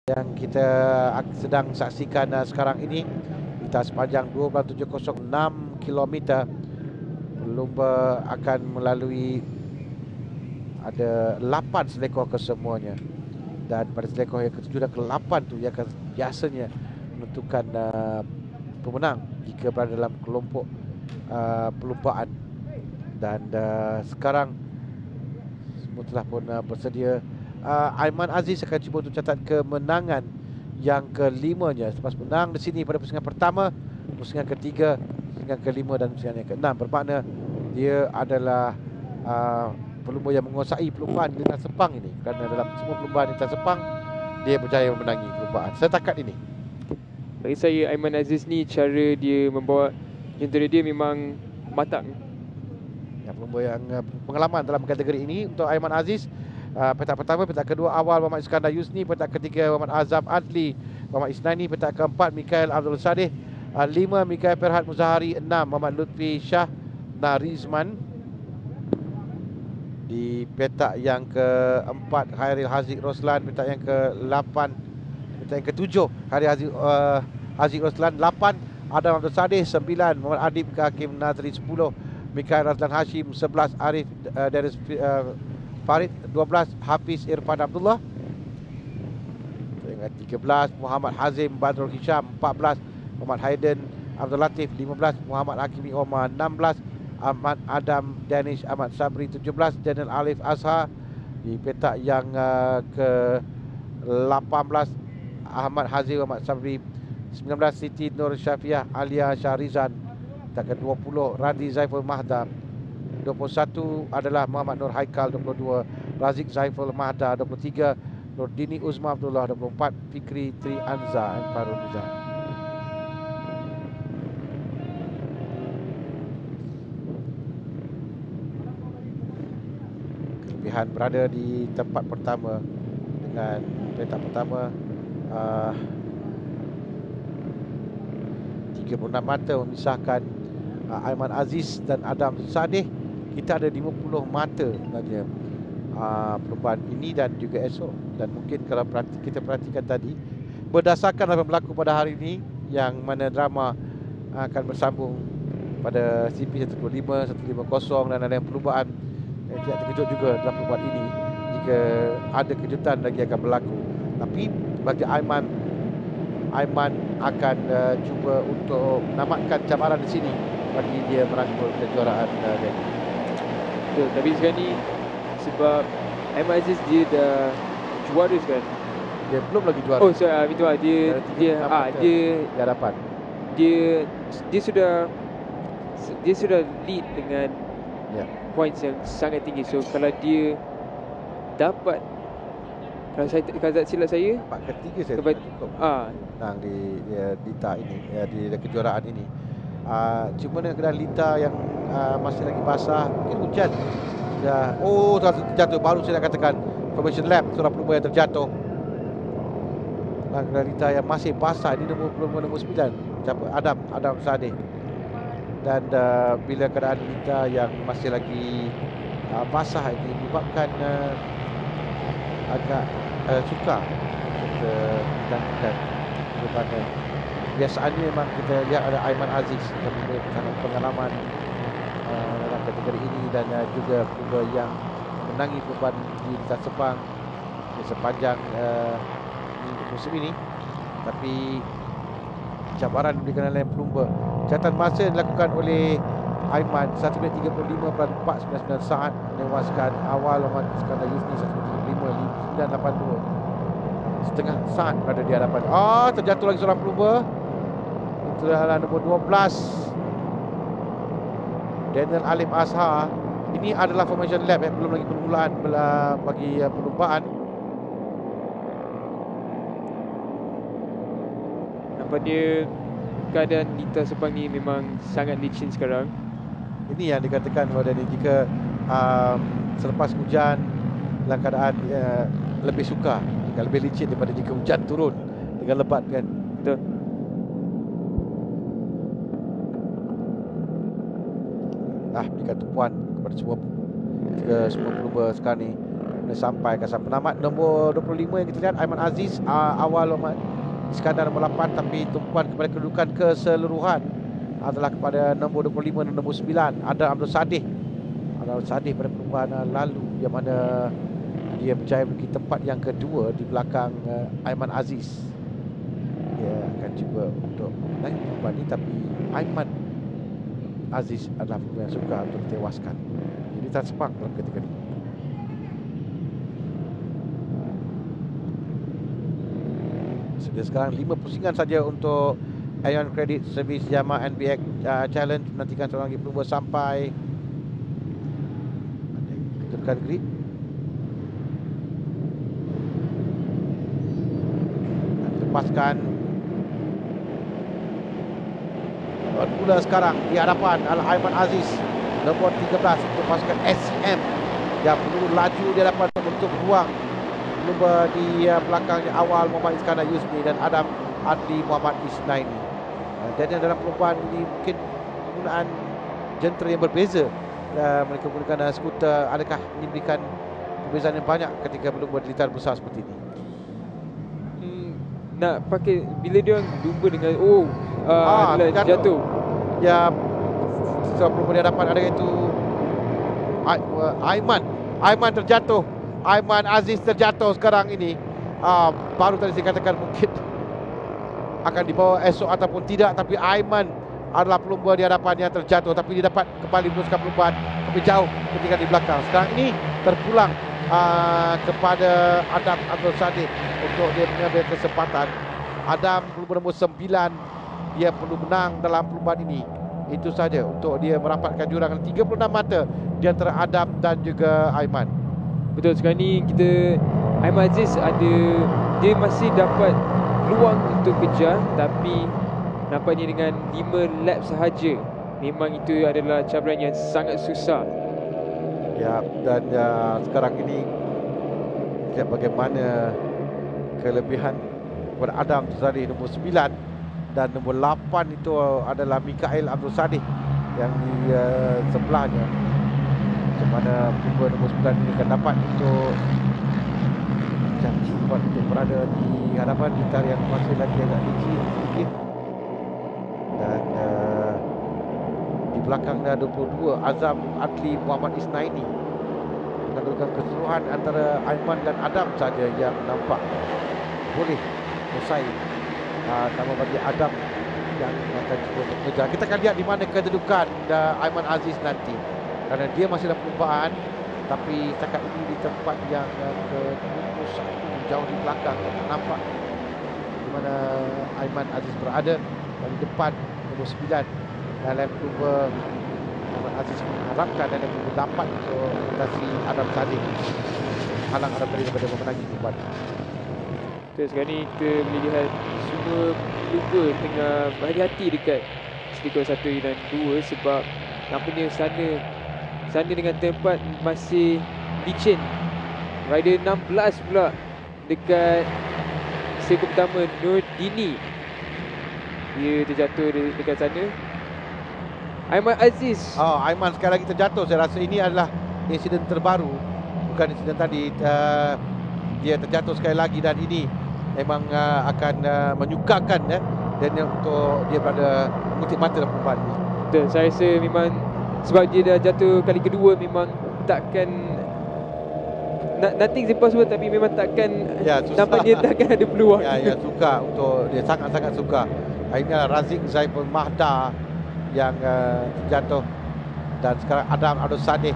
yang kita sedang saksikan sekarang ini, kita sepanjang 12.706 km. Lumba akan melalui ada 8 selekor kesemuanya, dan pada selekor yang ke-7 dan ke-8 tu yang akan biasanya menentukan pemenang jika berada dalam kelompok perlumbaan. Dan sekarang semua telah pun bersedia. Aiman Aziz akan cuba untuk catat kemenangan yang ke-5-nya selepas menang di sini pada pusingan pertama, pusingan ketiga, pusingan ke-5 dan pusingan yang ke-6. Bermakna dia adalah pelumba yang menguasai perlumbaan di lintas Sepang ini, kerana dalam semua perlumbaan di lintas Sepang dia berjaya memenangi perlumbaan setakat ini. Bagi saya, Aiman Aziz ni cara dia membawa jentera dia memang matang. Ya, pelumba yang pengalaman dalam kategori ini untuk Aiman Aziz. Petak pertama, petak kedua awal Muhammad Iskandar Yusni, petak ketiga Muhammad Azam Adli, Muhammad Isnani, petak keempat Mikael Abdul Sadeh, 5 Mikael Perhat Muzahari, 6 Muhammad Lutfi Shah Narizman. Di petak yang keempat Khairil Haziq Roslan, petak yang ke-8, petak yang ke-7 Khairil Haziq Roslan, 8 Adam Abdul Sadeh, 9 Muhammad Adib Hakim Nazri, 10 Mikael Razlan Hashim, 11 Arif Darius Farid, 12 Hafiz Irfan Abdullah, 13 Muhammad Hazim Badrul Hisham, 14 Muhammad Haiden Abdul Latif, 15 Muhammad Hakimi Omar, 16 Ahmad Adam Danish Ahmad Sabri, 17 Daniel Alif Azhar. Di petak yang ke-18 Ahmad Hazim Ahmad Sabri, 19 Siti Nur Syafiah Alia Syahrizan, petak ke-20 Radhi Zaiful Mahda, 21 adalah Muhammad Nur Haikal, 22 Razik Zaiful Mahda, 23 Nurdini Uzma Abdullah, 24 Fikri Tri Anza dan Farul Nizam. Kelebihan berada di tempat pertama dengan petak pertama 36 mata memisahkan Aiman Aziz dan Adam Sadeh. Kita ada 50 mata sebenarnya perlumbaan ini dan juga esok. Dan mungkin kalau kita perhatikan tadi, berdasarkan apa yang berlaku pada hari ini, yang mana drama akan bersambung pada CP125, 150 dan ada yang perlumbaan yang tidak terkejut juga dalam perlumbaan ini jika ada kejutan lagi akan berlaku. Tapi bagi Aiman akan cuba untuk menamatkan cabaran di sini bagi dia merangkul kejuaraan ini. Betul, tapi sekarang ni sebab Aiman Aziz dia dah juara sekarang. Dia belum lagi juara. Oh, sorry, itu dia hadapan. Dia sudah lead dengan points yang sangat tinggi. So kalau dia dapat, kalau tak silap saya, tempat ketiga saya cukup menang di Lita ini, di kejuaraan ini. Cuma dengan keadaan Lita yang masih lagi basah, mungkin hujan dah. Oh, terjatuh. Baru saya nak katakan formation lap, seorang pelumba yang terjatuh. Keadaan Lita yang masih basah, ini nombor 9 Adam Sadeh. Dan bila keadaan Lita yang masih lagi basah ini menyebabkan agak sukar kita menjangkitkan kepada. Biasaannya memang kita lihat ada Aiman Aziz yang memiliki pengalaman dalam kategori ini, dan juga pelumba yang menangi perlumbaan di lintas Sepang sepanjang musim ini. Tapi cabaran diberikan oleh pelumba. Catatan masa dilakukan oleh Aiman 1 minit 35.499 saat, menewaskan awal Muhammad Iskandar Yusni 1 minit 35.982, setengah saat berada di hadapan. Terjatuh lagi seorang pelumba. Itu adalah nombor 12 Daniel Alif Azhar. Ini adalah formation lap yang belum lagi permulaan bagi perlumbaan. Nampaknya keadaan Lita Sepang ni memang sangat licin sekarang. Ini yang dikatakan bahawa jika selepas hujan dalam keadaan lebih suka, lebih licin daripada jika hujan turun dengan lebat, kan. Betul. Berikan tumpuan kepada semua pelumba sekarang ni boleh sampai ke sang penamat. Nombor 25 yang kita lihat Aiman Aziz, awal Muhammad Iskandar nombor 8, tapi tumpuan kepada kedudukan keseluruhan adalah kepada nombor 25 dan nombor 9 Adam Abdul Sadih. Adam Abdul Sadih pada perlumbaan lalu yang mana dia berjaya memiliki tempat yang kedua di belakang Aiman Aziz. Dia akan cuba untuk naik perlumbaan ini, tapi Aiman Aziz adalah perlumbaan yang suka untuk ditewaskan. Jadi tak sepang dalam ketika ini. Sudah sekarang 5 pusingan saja untuk Ion Credit Service Yamaha NBX Challenge. Nantikan seorang lagi pelumba sampai kedudukan grid. Dan lepaskan pula sekarang di hadapan Aiman Aziz nombor 13 untuk pasukan SCM yang perlu laju di hadapan untuk ruang pelumba di belakangnya awal Muhammad Iskandar Yusni dan Adam Adli Muhammad Isnaini. Dan dalam perlumbaan ini mungkin penggunaan jentera yang berbeza. Mereka menggunakan skuter. Adakah ini memberikan perbezaan yang banyak ketika berlumba di litar besar seperti ini? Nak pakai bila dia orang lumba dengan jatuh. Ya, setelah pelumba di hadapan ada itu Aiman terjatuh. Aiman Aziz terjatuh sekarang ini. Baru tadi saya katakan mungkin akan dibawa esok ataupun tidak, tapi Aiman adalah pelumba di hadapan yang terjatuh, tapi dia dapat kembali meneruskan perlumbaan lebih jauh ketika di belakang. Sekarang ini terpulang kepada Adam Abdul Sadih untuk dia mengambil kesempatan. Adam pelumba nombor 9, dia perlu menang dalam perlumbaan ini. Itu saja untuk dia merapatkan jurang 36 mata di antara Adam dan juga Aiman. Betul, sekarang ni Aiman Aziz dia masih dapat peluang untuk kejar, tapi nampaknya dengan 5 lap sahaja. Memang itu adalah cabaran yang sangat susah. Ya, dan sekarang ini lihat bagaimana kelebihan kepada Adam Sadih nombor 9 dan nombor 8 itu adalah Mikael Abdul Sadih yang di sebelahnya. Macam mana pelumba nombor 9 ini akan dapat untuk berada di hadapan litar yang masih lagi agak licin sedikit. Dan di belakangnya 22 Azam Adli Muhammad Isnaini. Kedudukan keseluruhan antara Aiman dan Adam saja yang nampak boleh bersaing. Nama bagi Adam yang akan cuba untuk mengejar. Kita akan lihat di mana kedudukan Aiman Aziz nanti, kerana dia masih dalam perlumbaan, tapi setakat ini di tempat yang ke-21 jauh di belakang, nampak di mana Aiman Aziz berada, dan di depan nombor 9 dalam perlumba Aiman Aziz mengharapkan dan dapat untuk melintasi Adam Sadih, halang Adam Sadih daripada memenangi perlumbaan. Sekarang ni kita boleh lihat semua pelumba tengah berhati-hati dekat stiker 1 dan 2, sebab nampaknya sana dengan tempat masih licin. Rider 16 pula dekat stiker pertama, Nurdini, dia terjatuh dekat sana. Aiman Aziz, Aiman sekali lagi terjatuh. Saya rasa ini adalah insiden terbaru, bukan insiden tadi. Dia terjatuh sekali lagi, dan ini memang akan menyukakan dan untuk dia berada mengutip mata dalam perlumbaan ini. Betul, saya rasa memang sebab dia dah jatuh kali kedua, memang takkan nothing impossible, tapi memang takkan nampak dia takkan ada peluang. Ya, suka untuk dia, sangat-sangat suka. Ini adalah Razik Zaiful Mahda yang terjatuh, dan sekarang Adam Abdul Sadih.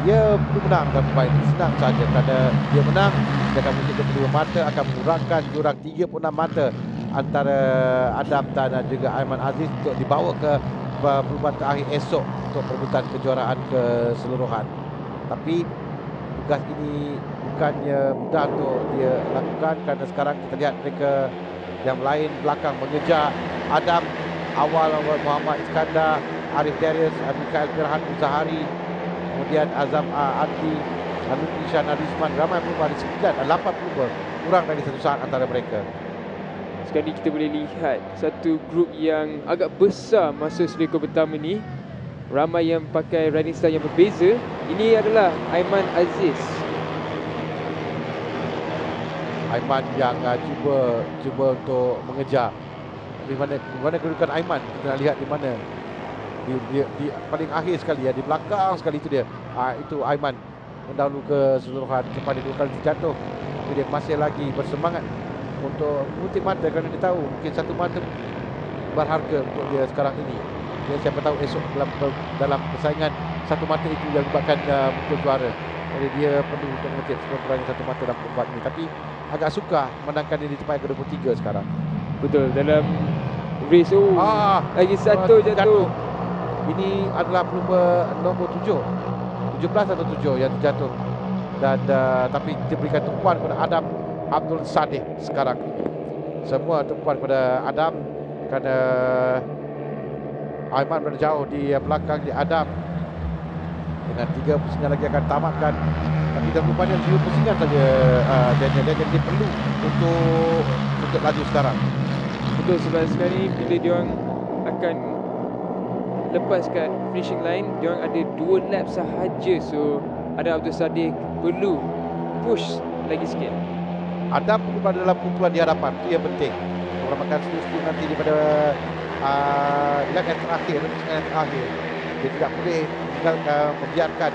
Dia perlu menang dalam perlumbaan ini, senang saja. Kerana dia menang, dia akan menutup kedua mata, akan mengurangkan jurang 36 mata antara Adam dan juga Aiman Aziz untuk dibawa ke perlumbaan terakhir esok untuk perebutan kejuaraan keseluruhan. Tapi tugas ini bukannya mudah untuk dia lakukan, kerana sekarang kita lihat mereka yang lain belakang mengejar Adam. Awal Muhammad Iskandar, Arif Darius, Mikael Firhan Uzahari, kemudian Azam Adli, Lutfi Syahna Rizman. Ramai pelumba, ada 8 pelumba, kurang dari satu saat antara mereka. Sekarang ni kita boleh lihat satu grup yang agak besar masuk selekor pertama ni. Ramai yang pakai riding style yang berbeza. Ini adalah Aiman Aziz Aiman yang cuba untuk mengejar. Di mana kedudukan Aiman? Kita nak lihat di mana. Di paling akhir sekali ya, di belakang sekali itu dia. Itu Aiman mendahulu keseluruhan kepada dua kali terjatuh. Tapi dia masih lagi bersemangat untuk mengutip mata kerana dia tahu mungkin satu mata berharga untuk dia sekarang ini. Dia siapa tahu esok dalam persaingan satu mata itu yang menyebabkan mungkin juara. Jadi dia perlu untuk mengutip sekurang-kurangnya satu mata dalam perempat ini. Tapi agak suka menangkan dia di tempat yang ke-23 sekarang. Betul, dalam race lagi satu jatuh. Ini adalah pelumba nombor 17 atau 7 yang terjatuh. Dan tapi diberikan tumpuan kepada Adam Abdul Sadeh sekarang. Semua tumpuan kepada Adam kerana Aiman berada jauh di belakang di Adam. Dengan 3 pusingan lagi akan tamatkan. Tapi dah rupanya 2 pusingan saja Daniel. Jadi dia perlu untuk laju sekarang. Betul, sebab sekarang ni bila diorang akan lepas kat finishing line, diorang ada 2 lap sahaja. So Adam Abdul Sadeh perlu push lagi sikit. Adam perlu berada dalam kumpulan di hadapan. Itu yang penting. Orang akan setuju nanti daripada lap yang terakhir, pusingan yang terakhir. Dia tidak boleh membiarkan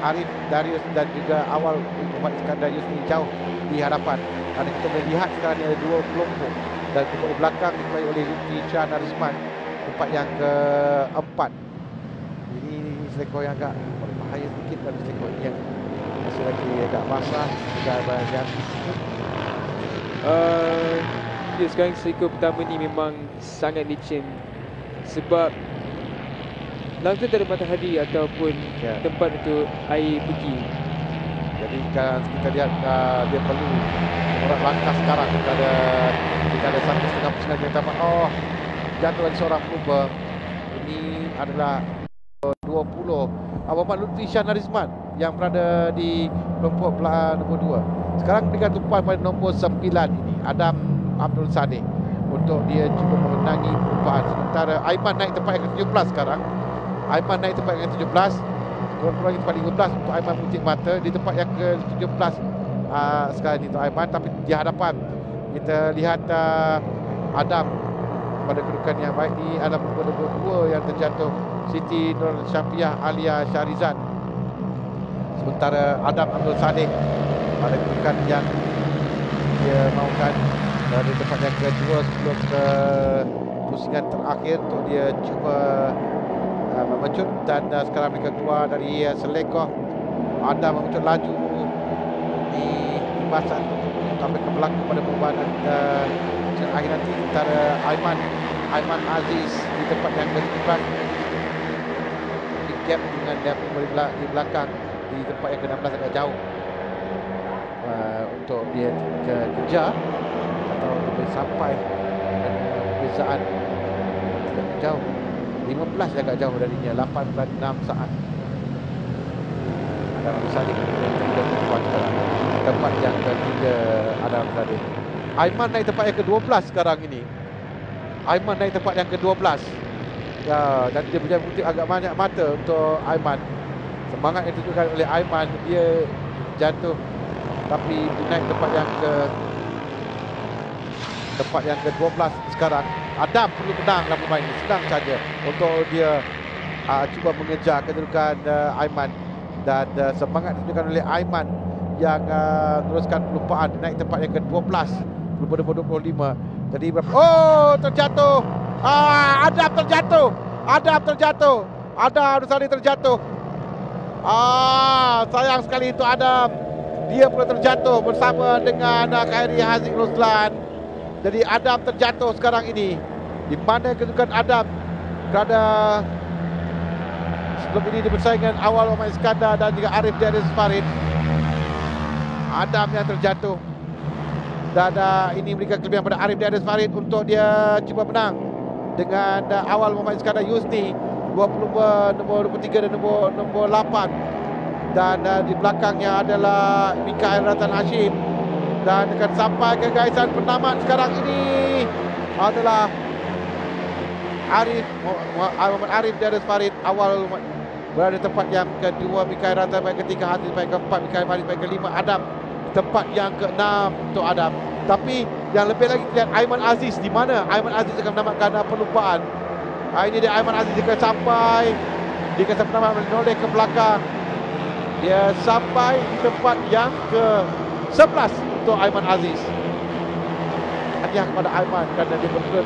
Arif Darius dan juga awal Muhammad Iskandar Yusni jauh di hadapan. Kerana kita boleh lihat sekarang ada 2 kelompok. Dan kelompok di belakang dikuasai oleh Lutfi Shah Narisman, tempat yang keempat. Ini selekor yang agak berbahaya sedikit pada selekor ini yang masih lagi agak basah. Ya, sekarang selekor pertama ni memang sangat licin. Sebab langsung tak ada matahari ataupun tempat untuk air pergi. Jadi kan kita lihat dia perlu orang langkah sekarang. Kita ada 1,5 pusingan yang tamat. Jatuh lagi seorang pelumba. Ini adalah 20 Muhammad Lutfi Shah Narisman yang berada di kelompok nombor 2. Sekarang berikan tumpuan pada nombor 9 ini, Adam Abdul Sadeh, untuk dia cuba memenangi perlumbaan. Sementara Aiman naik tempat yang ke-17 sekarang. Aiman naik tempat yang ke-17, kurang-kurang tempat 15 untuk Aiman mengutip mata. Di tempat yang ke-17 sekarang ini untuk Aiman. Tapi di hadapan kita lihat Adam pada kedudukan yang baik ni. Adam nombor 2 yang terjatuh, Siti Nur Syafiah Alia Syarizan. Sementara Adam Abdul Sadeh pada kedudukan yang dia mahukan di tempat yang kedua sebelum ke pusingan terakhir untuk dia cuba memecut. Dan sekarang mereka keluar dari selekor. Adam memecut laju di timbasan sampai ke belakang pada perubahan akhir nanti antara Aiman Aziz di tempat yang ke-9, di gap dengan dia di belakang di tempat yang ke-16 agak jauh untuk dia kejar atau boleh sampai dan perbezaan tidak jauh, 15 agak jauh darinya, 8.6 saat. Adam Sadeh tempat yang ketiga. Adam Sadeh. Aiman naik tempat yang ke-12 sekarang ini. Aiman naik tempat yang ke-12. Ya, dan dia punya bukti agak banyak mata untuk Aiman. Semangat yang ditunjukkan oleh Aiman, dia jatuh tapi dia naik tempat yang ke-12 sekarang. Adam perlu menang dalam permainan ini, senang saja untuk dia cuba mengejar kedudukan Aiman. Dan semangat ditunjukkan oleh Aiman yang teruskan perlumbaan naik tempat yang ke-12, nombor 25. Jadi terjatuh. Adam terjatuh. Adam Abdul Sadeh terjatuh. Sayang sekali itu Adam. Dia pula terjatuh bersama dengan Khairi Haziq Ruslan. Jadi Adam terjatuh sekarang ini. Di mana kedudukan Adam kerana sebelum ini di persaingan awal Muhammad Iskandar dan juga Arif Darius Farid. Adam yang terjatuh. Dan ini memberikan kelebihan pada Arif Darius Farid untuk dia cuba menang dengan awal Muhammad Iskandar Yusni, 20 nombor 23 dan nombor 8. Dan di belakangnya adalah Mikael Ratan Hashim. Dan akan sampai ke gaisan penamat sekarang ini adalah Muhammad Arif Darius Farid. Awal berada tempat yang kedua, Mikael Ratan tempat ketiga, Hafiz tempat keempat, Mikael Farid tempat kelima, Adam tempat yang ke-6 untuk Adam. Tapi yang lebih lagi lihat Aiman Aziz, di mana Aiman Aziz akan mendapatkan perlumbaan. Ini dia Aiman Aziz, dia akan sampai, dia akan sampai menoleh ke belakang. Dia sampai di tempat yang ke-11 untuk Aiman Aziz. Hadiah kepada Aiman kerana dia bermula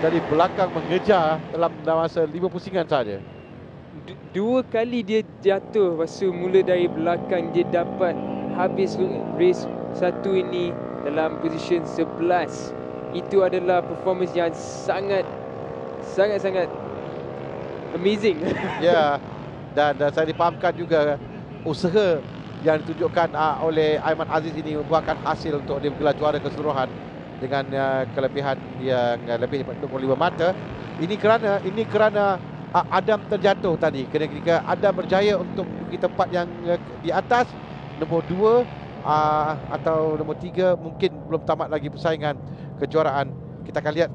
dari belakang mengejar dalam masa 5 pusingan saja. Dua kali dia jatuh, lepas tu mula dari belakang dia dapat habis race satu ini dalam position 11. Itu adalah performance yang sangat amazing. Ya, dan saya dipahamkan juga usaha yang ditunjukkan oleh Aiman Aziz ini membuahkan hasil untuk dia bergelar juara keseluruhan dengan kelebihan yang lebih daripada 25 mata. Ini kerana Adam terjatuh tadi. Ketika Adam berjaya untuk pergi tempat yang di atas, nombor 2 atau nombor 3 mungkin belum tamat lagi persaingan kejuaraan. Kita akan lihat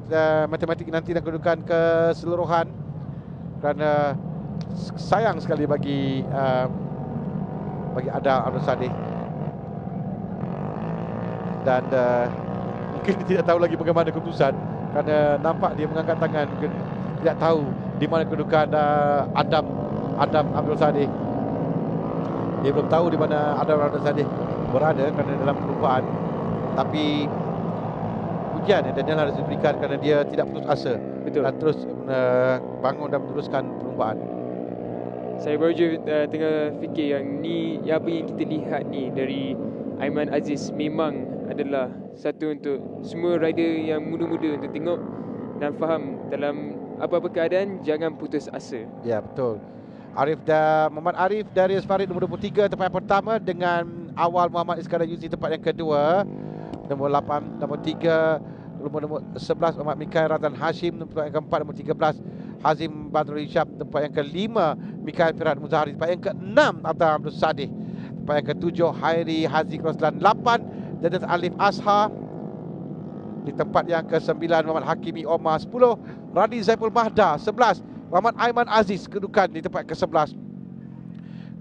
matematik nanti dan kedudukan keseluruhan, kerana sayang sekali bagi Adam Abdul Sadih. Dan mungkin dia tidak tahu lagi bagaimana keputusan, kerana nampak dia mengangkat tangan, mungkin tidak tahu di mana kedudukan Adam Abdul Sadih. Dia belum tahu di mana Adam Abdul Sadih berada kerana dalam perlumbaan. Tapi pujian yang Daniel harus diberikan kerana dia tidak putus asa. Betul. Dan terus bangun dan meneruskan perlumbaan. Saya baru je tengah fikir yang ni, apa yang kita lihat ni dari Aiman Aziz memang adalah satu untuk semua rider yang muda-muda untuk tengok dan faham dalam apa-apa keadaan, jangan putus asa. Ya, betul. Muhammad Arif dari Farid nombor 23 tempat yang pertama, dengan awal Muhammad Iskandar Yuzi tempat yang kedua. Nombor 8, nombor 3, nombor 11 Muhammad Mikael Razan Hashim tempat yang keempat. Nombor 13 Hazim Badrul Hisham tempat yang kelima. Mikael Firat Muzahari tempat yang keenam. Adam Abdul Sadih tempat yang ketujuh. Hairi Haziq Roslan 8. Dedes Alif Ashar di tempat yang ke-9. Muhammad Hakimi Omar 10. Radi Zaiful Mahda 11. Muhammad Aiman Aziz kedudukan di tempat ke-11.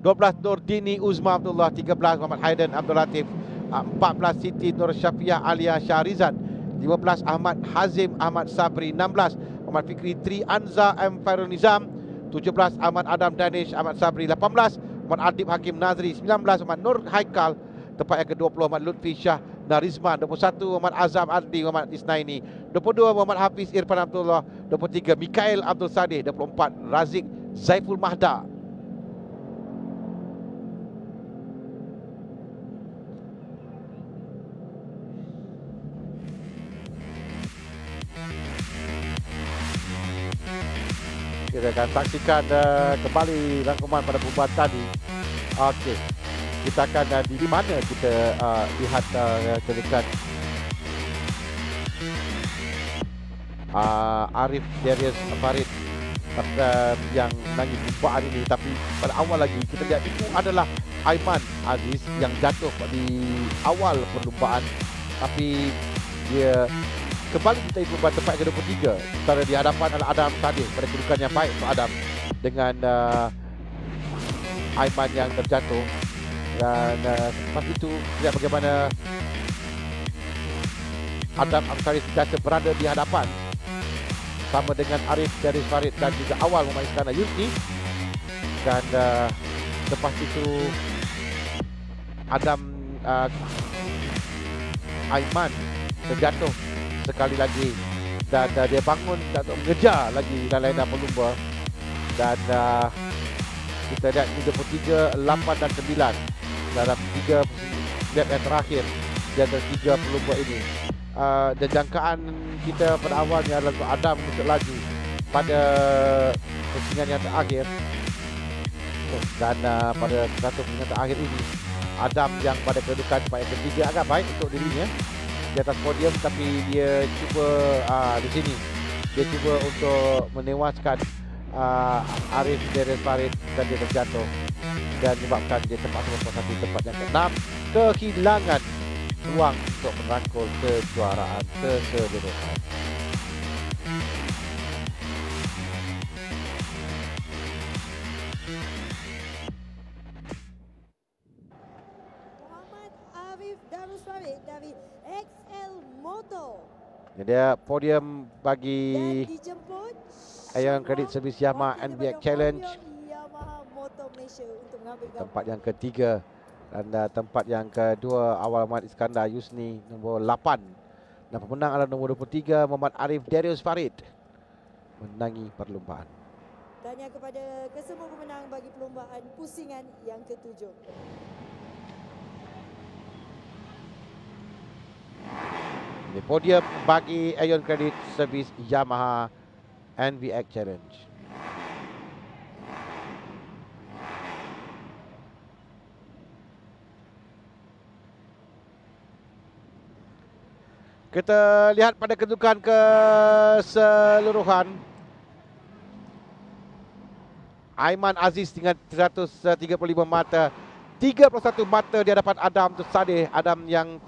12 Nurdini Uzma Abdullah. 13 Muhammad Haidan Abdul Latif. 14 Siti Nur Syafiah Alia Syahrizan. 15 Ahmad Hazim Ahmad Sabri. 16 Muhammad Fikri Tri Anza M. Fairul Nizam. 17 Ahmad Adam Danish Ahmad Sabri. 18 Muhammad Adib Hakim Nazri. 19 Muhammad Nur Haikal tempat yang ke-20. Muhammad Lutfi Shah Narizman. 21 Muhammad Azam Adli Muhammad Isnaini. 22 Muhammad Hafiz Irfan Abdullah. 23 Mikael Abdul Sadih. 24 Razik Zaiful Mahda. Kita akan saksikan kembali rangkuman pada perbuatan tadi. Okey, kita akan di mana kita lihat kedekat Arif Darius Farid yang menangis perlumbaan ini. Tapi pada awal lagi kita lihat itu adalah Aiman Aziz yang jatuh di awal perlumbaan. Tapi dia kembali kita ikut pada tempat ke-23. Sementara di hadapan adalah Adam Sadih pada kedudukan yang baik untuk Adam, dengan Aiman yang terjatuh. Dan selepas itu lihat bagaimana Adam Sadih sentiasa berada di hadapan sama dengan Arif dari Farid dan juga awal Muhammad Iskandar Yuzi. Dan lepas itu Adam Aiman terjatuh sekali lagi, dan dia bangun untuk mengejar lagi dalam lain pelumba. Dan kita lihat 33, 8 dan 9 dalam 3 lap yang terakhir di antara 3 pelumba ini. Dan jangkaan kita pada awalnya adalah untuk Adam untuk laju pada pusingan yang terakhir. Dan pada satu pusingan terakhir ini Adam yang pada kedudukan tempat yang ketiga agak baik untuk dirinya di atas podium, tapi dia cuba di sini dia cuba untuk menewaskan Arif Darius Farid, dan dia terjatuh dan menyebabkan dia terpaksa berpuasa di tempat yang ke-6, kehilangan peluang untuk merangkul kejuaraan keseluruhan. Moto. Jadi dia podium bagi Dan dijemput Ion Credit Service Yamaha NBX Challenge. Yamaha Motor Malaysia untuk mengambil gambar. Tempat yang ketiga. Dan tempat yang kedua Awal Muhammad Iskandar Yusni nombor 8. Dan pemenang adalah nombor 23 Muhammad Arif Darius Farid menangi perlumbaan. Tahniah kepada kesemua pemenang bagi perlumbaan pusingan yang ketujuh. Ini podium bagi Ion Credit Service Yamaha NBX Challenge. Kita lihat pada kedudukan keseluruhan. Aiman Aziz dengan 135 mata, 31 mata di hadapan Adam Sadeh. Adam yang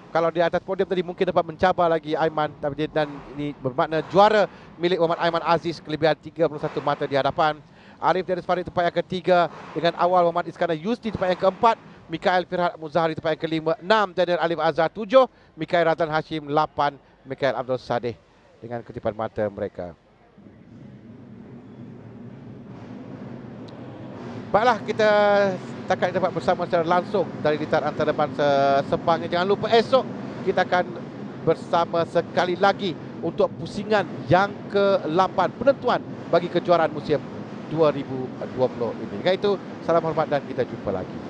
kalau di atas podium tadi mungkin dapat mencabar lagi Aiman, tapi dia, dan ini bermakna juara milik Muhammad Aiman Aziz kelebihan 31 mata di hadapan. Arif Darius Farid tempat yang ketiga dengan Awal Muhammad Iskandar Yusni tempat yang keempat. Mikael Firhat Muzahari tempat yang kelima. 6 Daniel Alif Azhar 7. Mikael Razan Hashim 8. Mikael Abdul Sadeh dengan ketipan mata mereka. Baiklah, kita setakat dapat bersama secara langsung dari litar antarabangsa Sepang. Jangan lupa esok kita akan bersama sekali lagi untuk pusingan yang ke-8 penentuan bagi kejuaraan musim 2020 ini. Dengan itu, salam hormat dan kita jumpa lagi.